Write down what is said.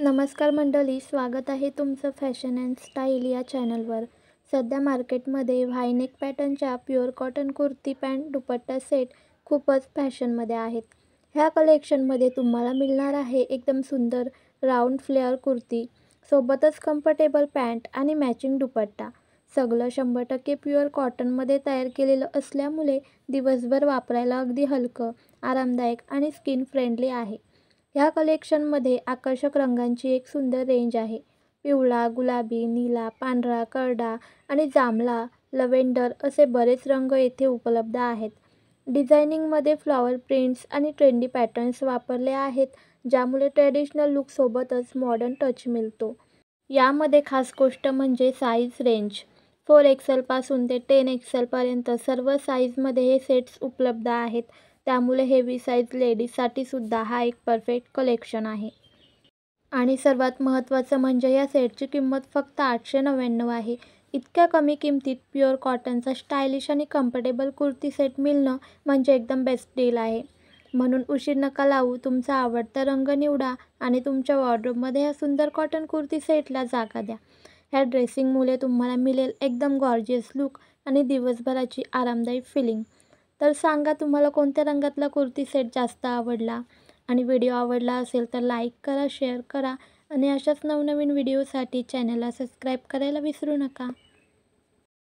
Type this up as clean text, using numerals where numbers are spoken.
नमस्कार मंडळी, स्वागत आहे तुमचं फॅशन अँड स्टाईल या चॅनलवर। सध्या मार्केटमध्ये व्हायनेक पॅटर्नच्या प्युअर कॉटन कुर्ती पॅन्ट दुपट्टा सेट खूपच फॅशनमध्ये आहेत। ह्या कलेक्शनमध्ये तुम्हाला मिळणार आहे एकदम सुंदर राऊंड फ्लेअर कुर्ती सोबतच कम्फर्टेबल पॅन्ट आणि मॅचिंग दुपट्टा। सगळं 100% प्युअर कॉटनमध्ये तयार केलेलं असल्यामुळे दिवसभर वापरायला अगदी हलकं, आरामदायक आणि स्किन फ्रेंडली आहे। ह्या कलेक्शनमध्ये आकर्षक रंगांची एक सुंदर रेंज आहे। पिवळा, गुलाबी, निळा, पांढरा, करडा आणि जांभळा, लव्हेंडर असे बरेच रंग येथे उपलब्ध आहेत। डिझायनिंगमध्ये फ्लॉवर प्रिंट्स आणि ट्रेंडी पॅटर्न्स वापरले आहेत, ज्यामुळे ट्रेडिशनल लुकसोबतच मॉडर्न टच मिळतो। यामध्ये खास गोष्ट म्हणजे साईज रेंज। 4XL पासून ते 10XL पर्यंत सर्व साईजमध्ये हे सेट्स उपलब्ध आहेत, त्यामुळे हेवी साईज लेडीजसाठी सुद्धा हा एक परफेक्ट कलेक्शन आहे। आणि सर्वात महत्त्वाचं म्हणजे या सेटची किंमत फक्त 899 आहे। इतक्या कमी किमतीत प्युअर कॉटनचा स्टायलिश आणि कम्फर्टेबल कुर्ती सेट मिळणं म्हणजे एकदम बेस्ट डील आहे। म्हणून उशीर नका लावू, तुमचा आवडता रंग निवडा आणि तुमच्या वॉर्डरोबमध्ये या सुंदर कॉटन कुर्ती सेटला जागा द्या। ह्या ड्रेसिंगमुळे तुम्हाला मिळेल एकदम गॉर्जियस लुक आणि दिवसभराची आरामदायी फिलिंग। तर सांगा, तुम्हाला कोणत्या रंगातला कुर्ती सेट जास्त आवडला? आणि व्हिडिओ आवडला असेल तर लाईक करा, शेअर करा आणि अशाच नवनवीन व्हिडिओसाठी चॅनलला सबस्क्राईब करायला विसरू नका।